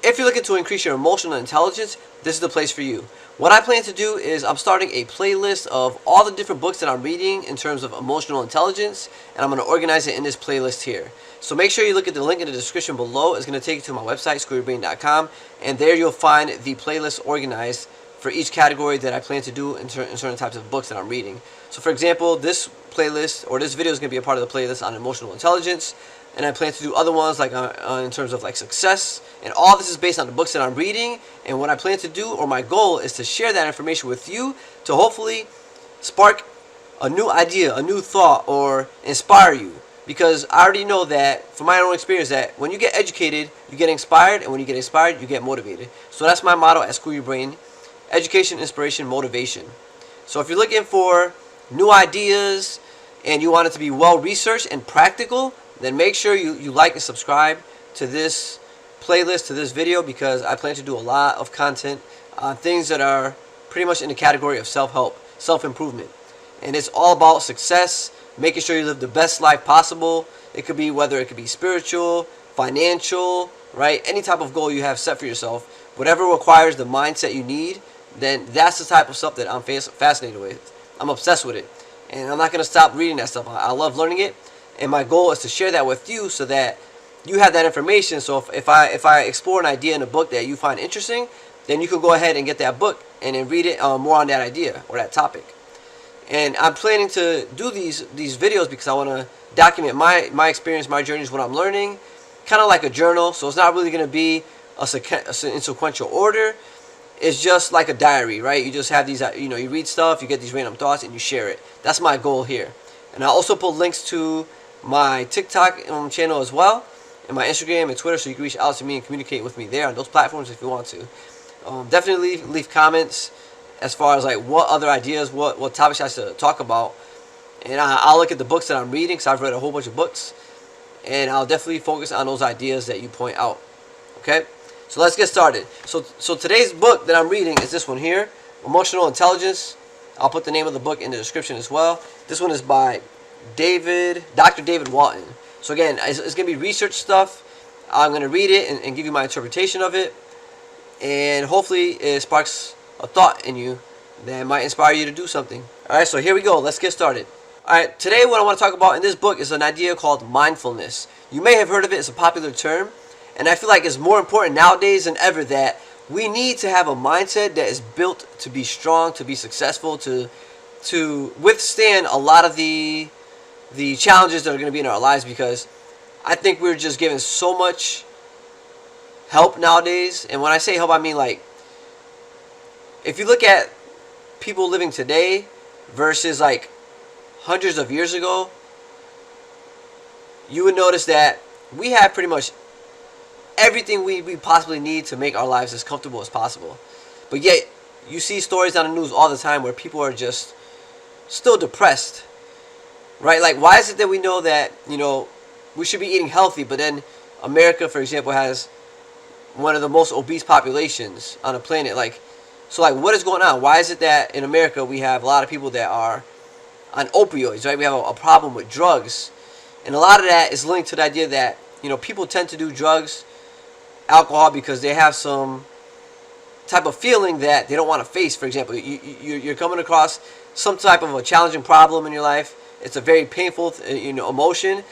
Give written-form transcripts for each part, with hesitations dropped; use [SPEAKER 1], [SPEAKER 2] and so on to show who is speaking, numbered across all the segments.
[SPEAKER 1] if you're looking to increase your emotional intelligence, this is the place for you. What I plan to do is I'm starting a playlist of all the different books that I'm reading in terms of emotional intelligence, and I'm going to organize it in this playlist here. So make sure you look at the link in the description below. It's going to take you to my website, schoolyourbrain.com, and there you'll find the playlist organized for each category that I plan to do in certain types of books that I'm reading. So for example, this playlist or this video is going to be a part of the playlist on emotional intelligence, and I plan to do other ones like in terms of like success, and all this is based on the books that I'm reading. And what I plan to do, or my goal, is to share that information with you to hopefully spark a new idea, a new thought, or inspire you. Because I already know that from my own experience that when you get educated, you get inspired, and when you get inspired, you get motivated. So that's my motto at School Your Brain: education, inspiration, motivation. So if you're looking for new ideas and you want it to be well researched and practical, then make sure you like and subscribe to this playlist, to this video, because I plan to do a lot of content on things that are pretty much in the category of self-help, self-improvement. And it's all about success, making sure you live the best life possible. It could be whether it could be spiritual, financial, right? Any type of goal you have set for yourself, whatever requires the mindset you need, then that's the type of stuff that I'm fascinated with. I'm obsessed with it. And I'm not going to stop reading that stuff. I love learning it. And my goal is to share that with you so that you have that information. So if I explore an idea in a book that you find interesting, then you can go ahead and get that book and then read it more on that idea or that topic. And I'm planning to do these videos because I want to document my experience, my journeys, what I'm learning, kind of like a journal. So it's not really going to be in sequential order. It's just like a diary, right? You just have these, you read stuff, you get these random thoughts, and you share it. That's my goal here. And I also put links to my TikTok channel as well, and my Instagram and Twitter, so you can reach out to me and communicate with me there on those platforms if you want to. Definitely leave comments as far as like what other ideas, what topics I should talk about, and I'll look at the books that I'm reading, because I've read a whole bunch of books, and I'll definitely focus on those ideas that you point out. Okay, so let's get started. So today's book that I'm reading is this one here, Emotional Intelligence. I'll put the name of the book in the description as well. This one is by Dr. David Walton. So again, it's going to be research stuff. I'm going to read it and give you my interpretation of it. And hopefully it sparks a thought in you that might inspire you to do something. Alright, so here we go. Let's get started. Alright, today what I want to talk about in this book is an idea called mindfulness. You may have heard of it. It's a popular term. And I feel like it's more important nowadays than ever that we need to have a mindset that is built to be strong, to be successful, to withstand a lot of the challenges that are going to be in our lives, because I think we're just given so much help nowadays. And when I say help, I mean like, if you look at people living today versus like hundreds of years ago, you would notice that we have pretty much everything we possibly need to make our lives as comfortable as possible. But yet, you see stories on the news all the time where people are just still depressed. Right? Like, why is it that we know that, we should be eating healthy, but then America, for example, has one of the most obese populations on the planet? So what is going on? Why is it that in America we have a lot of people that are on opioids, right? We have a problem with drugs. And a lot of that is linked to the idea that, people tend to do drugs, alcohol, because they have some type of feeling that they don't want to face. For example, you're coming across some type of a challenging problem in your life. It's a very painful, emotion,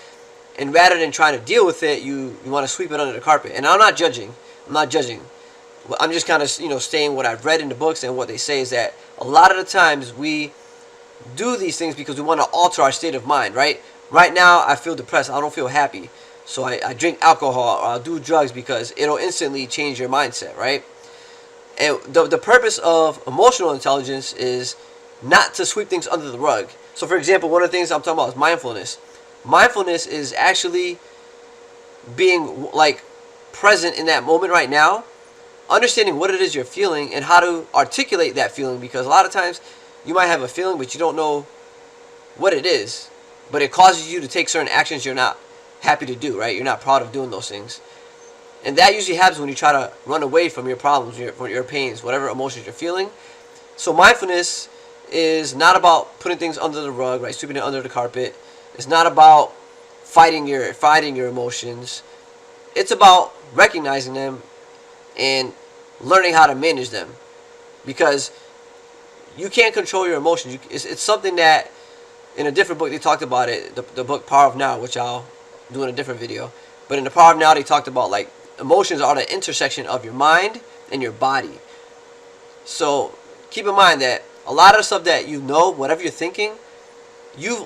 [SPEAKER 1] and rather than trying to deal with it, you want to sweep it under the carpet. And I'm not judging. I'm just kind of, saying what I've read in the books, and what they say is that a lot of the times we do these things because we want to alter our state of mind, right? Right now, I feel depressed. I don't feel happy. So I drink alcohol, or I'll do drugs because it'll instantly change your mindset, right? And the purpose of emotional intelligence is not to sweep things under the rug. So for example, one of the things I'm talking about is mindfulness. Mindfulness is actually being present in that moment right now, understanding what it is you're feeling and how to articulate that feeling, because a lot of times you might have a feeling but you don't know what it is, but it causes you to take certain actions you're not happy to do, right? You're not proud of doing those things. And that usually happens when you try to run away from your problems, your pains, whatever emotions you're feeling. So mindfulness is not about putting things under the rug, right? Sweeping it under the carpet. It's not about fighting your emotions. It's about recognizing them and learning how to manage them, because you can't control your emotions. It's something that in a different book they talked about it, the book Power of Now, which I'll do in a different video. But in the Power of Now, they talked about like emotions are the intersection of your mind and your body. So keep in mind that a lot of the stuff that you know, whatever you're thinking,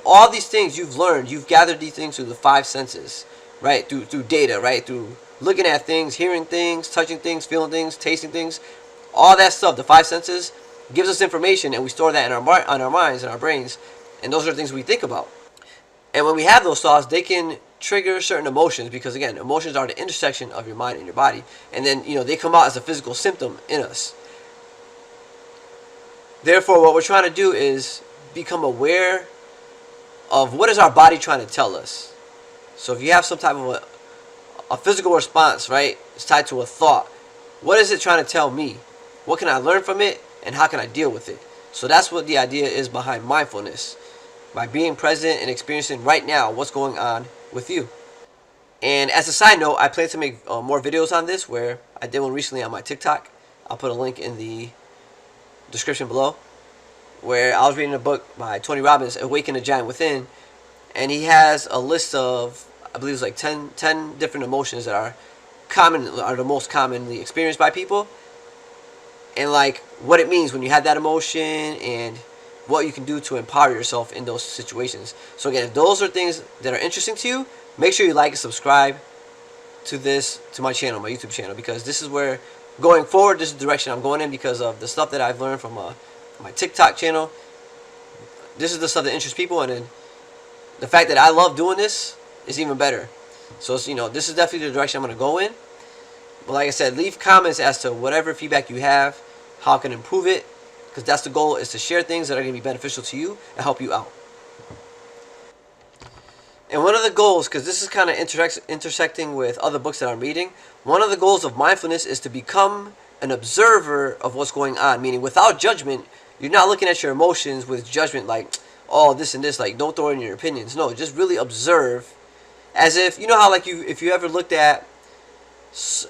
[SPEAKER 1] all these things you've learned, you've gathered these things through the five senses, right? Through data, right? Through looking at things, hearing things, touching things, feeling things, tasting things, all that stuff. The five senses gives us information, and we store that in our minds and our brains, and those are the things we think about. And when we have those thoughts, they can trigger certain emotions, because again, emotions are the intersection of your mind and your body, and then they come out as a physical symptom in us. Therefore, what we're trying to do is become aware of what is our body trying to tell us. So if you have some type of a physical response, right, it's tied to a thought. What is it trying to tell me? What can I learn from it, and how can I deal with it? So that's what the idea is behind mindfulness, by being present and experiencing right now what's going on with you. And as a side note, I plan to make more videos on this, where I did one recently on my TikTok. I'll put a link in the description below, where I was reading a book by Tony Robbins, Awaken the Giant Within, and he has a list of, I believe it's like 10 different emotions that are the most commonly experienced by people, and like what it means when you have that emotion, and what you can do to empower yourself in those situations. So again, if those are things that are interesting to you, make sure you like and subscribe to my channel, my YouTube channel, because this is where, going forward, this is the direction I'm going in, because of the stuff that I've learned from my TikTok channel. This is the stuff that interests people, and then the fact that I love doing this is even better. So this is definitely the direction I'm going to go in. But like I said, leave comments as to whatever feedback you have, how I can improve it, because that's the goal, is to share things that are going to be beneficial to you and help you out. And one of the goals, because this is kind of intersecting with other books that I'm reading, one of the goals of mindfulness is to become an observer of what's going on, meaning without judgment. You're not looking at your emotions with judgment, like, oh, this and this, like, don't throw in your opinions. No, just really observe, as if, how like if you ever looked at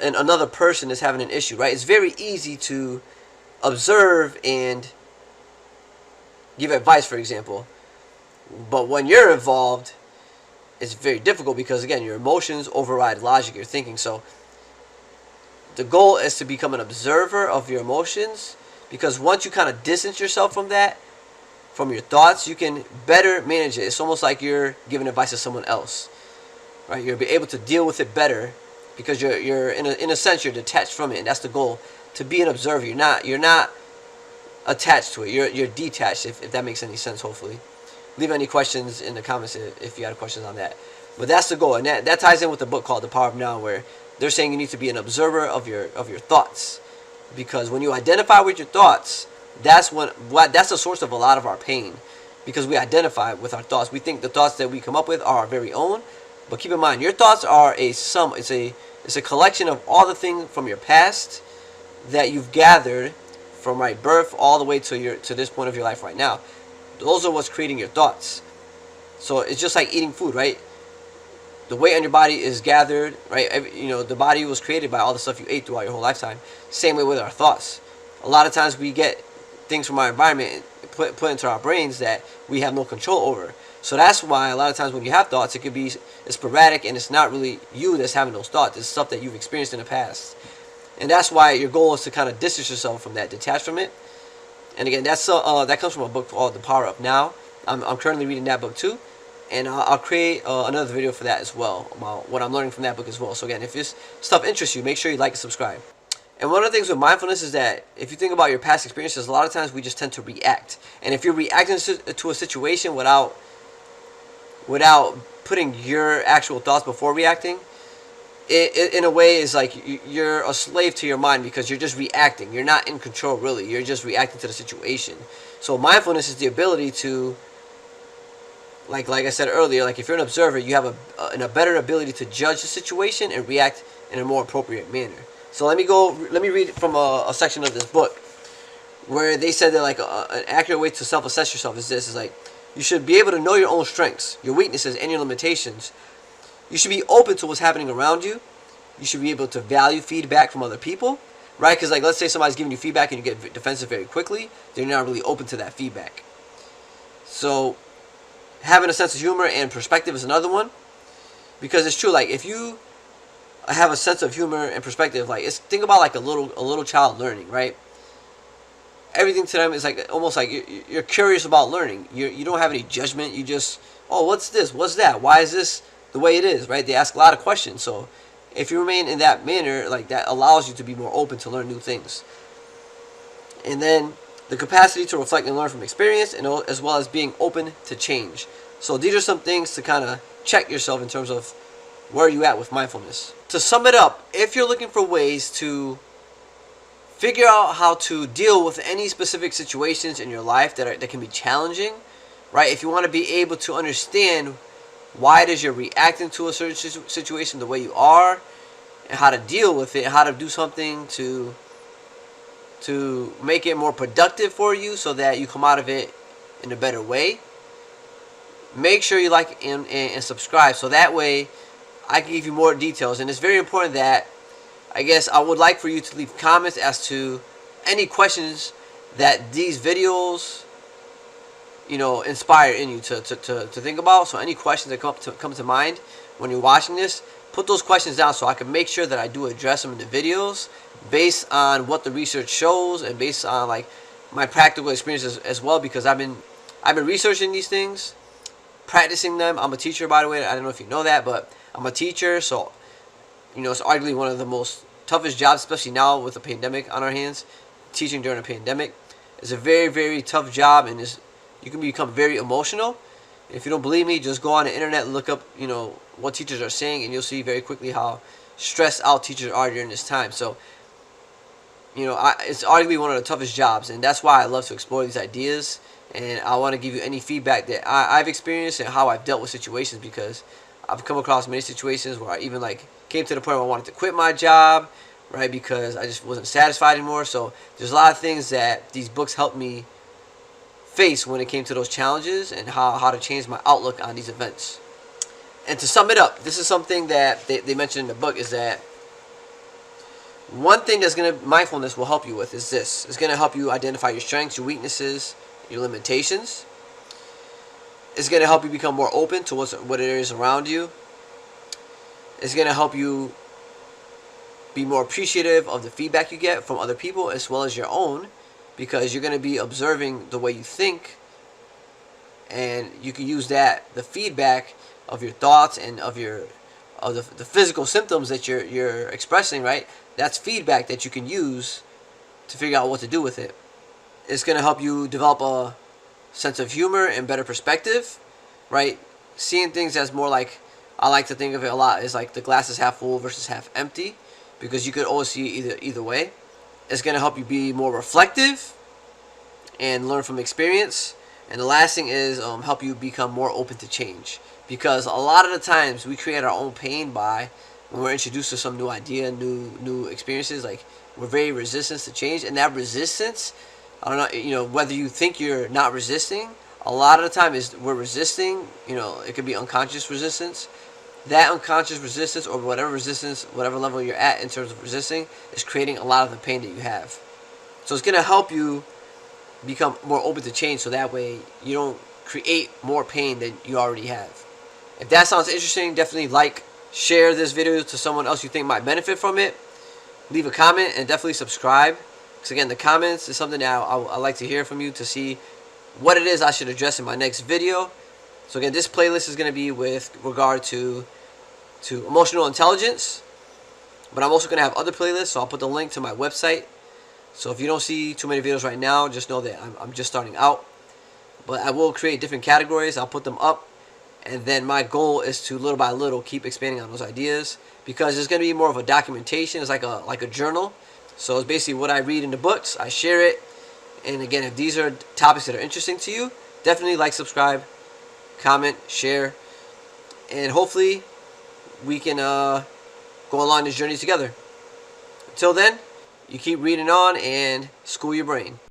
[SPEAKER 1] another person that's having an issue, right? It's very easy to observe and give advice, for example. But when you're involved, it's very difficult, because again, your emotions override logic, your thinking. So the goal is to become an observer of your emotions, because once you kind of distance yourself from that, from your thoughts, you can better manage it. It's almost like you're giving advice to someone else, right? You'll be able to deal with it better, because you're in a sense, you're detached from it, and that's the goal, to be an observer. You're not attached to it. You're detached, if that makes any sense, hopefully. Leave any questions in the comments if you have questions on that. But that's the goal, and that ties in with the book called The Power of Now, where they're saying you need to be an observer of your thoughts, because when you identify with your thoughts, that's the source of a lot of our pain, because we identify with our thoughts. We think the thoughts that we come up with are our very own, but keep in mind, your thoughts are a sum. It's a collection of all the things from your past that you've gathered from birth all the way to this point of your life right now. Those are what's creating your thoughts. So it's just like eating food, right? The weight on your body is gathered, right? The body was created by all the stuff you ate throughout your whole lifetime. Same way with our thoughts. A lot of times we get things from our environment put into our brains that we have no control over. So that's why a lot of times when you have thoughts, it could be sporadic, and it's not really you that's having those thoughts. It's stuff that you've experienced in the past. And that's why your goal is to kind of distance yourself from that, detach from it. And again, that comes from a book called The Power of Now. I'm currently reading that book too, and I'll create another video for that as well, about what I'm learning from that book as well. So again, if this stuff interests you, make sure you like and subscribe. And one of the things with mindfulness is that if you think about your past experiences, a lot of times we just tend to react. And if you're reacting to a situation without putting your actual thoughts before reacting, it in a way is like you're a slave to your mind, because you're just reacting. You're not in control, really. You're just reacting to the situation. So mindfulness is the ability to, like I said earlier, like if you're an observer, you have a better ability to judge the situation and react in a more appropriate manner. So let me read from a section of this book, where they said that like an accurate way to self-assess yourself is like, you should be able to know your own strengths, your weaknesses, and your limitations. You should be open to what's happening around you. You should be able to value feedback from other people. right? Because like let's say somebody's giving you feedback and you get defensive very quickly, then you're not really open to that feedback. So having a sense of humor and perspective is another one, because it's true. Like if you have a sense of humor and perspective, like think about like a little child learning, right? Everything to them is like almost like you're curious about learning. You don't have any judgment. You just, oh, what's this? What's that? Why is this the way it is? Right? They ask a lot of questions. So if you remain in that manner, like that allows you to be more open to learn new things. And then the capacity to reflect and learn from experience, and as well as being open to change. So these are some things to kind of check yourself in terms of where are you at with mindfulness. To sum it up, if you're looking for ways to figure out how to deal with any specific situations in your life that can be challenging, right? If you want to be able to understand why it is you're reacting to a certain situation the way you are, and how to deal with it, how to do something to make it more productive for you so that you come out of it in a better way, make sure you like and subscribe, so that way I can give you more details. And it's very important that I guess I would like for you to leave comments as to any questions that these videos, inspire in you to think about. So any questions that come to mind when you're watching this, put those questions down so I can make sure that I do address them in the videos based on what the research shows and based on like my practical experiences as well, because I've been researching these things, practicing them. I'm a teacher, by the way. I don't know if you know that, but I'm a teacher, so it's arguably one of the most toughest jobs, especially now with a pandemic on our hands. Teaching during a pandemic is a very, very tough job, and you can become very emotional. If you don't believe me, just go on the internet and look up, what teachers are saying, and you'll see very quickly how stressed out teachers are during this time. So, it's arguably one of the toughest jobs, and that's why I love to explore these ideas. And I want to give you any feedback that I've experienced and how I've dealt with situations, because I've come across many situations where I even came to the point where I wanted to quit my job, right, because I just wasn't satisfied anymore. So there's a lot of things that these books helped me face when it came to those challenges and how to change my outlook on these events. And to sum it up, this is something that they mentioned in the book, is that one thing mindfulness will help you with is this. It's going to help you identify your strengths, your weaknesses, your limitations. It's going to help you become more open to what it is around you. It's going to help you be more appreciative of the feedback you get from other people as well as your own, because you're going to be observing the way you think, and you can use the feedback of your thoughts and of the physical symptoms that you're expressing, right? That's feedback that you can use to figure out what to do with it. It's going to help you develop a sense of humor and better perspective, right? Seeing things as more like, I like to think of it a lot as like the glass is half full versus half empty, because you could always see either way. It's going to help you be more reflective and learn from experience. And the last thing is help you become more open to change, because a lot of the times we create our own pain when we're introduced to some new idea, new experiences. Like, we're very resistant to change, and that resistance, I don't know, whether you think you're not resisting, a lot of the time we're resisting. It could be unconscious resistance. That unconscious resistance, or whatever level you're at in terms of resisting, is creating a lot of the pain that you have. So it's going to help you become more open to change, so that way you don't create more pain than you already have. If that sounds interesting, definitely share this video to someone else you think might benefit from it. Leave a comment and definitely subscribe, because again, the comments is something that I like to hear from you to see what it is I should address in my next video. So again, this playlist is going to be with regard to emotional intelligence, but I'm also going to have other playlists, so I'll put the link to my website. So if you don't see too many videos right now, just know that I'm just starting out. But I will create different categories. I'll put them up, and then my goal is to little by little keep expanding on those ideas, because it's going to be more of a documentation. It's like a journal. So it's basically what I read in the books, I share it. And again, if these are topics that are interesting to you, definitely subscribe, comment, share, and hopefully we can go along this journey together. Until then, you keep reading on and school your brain.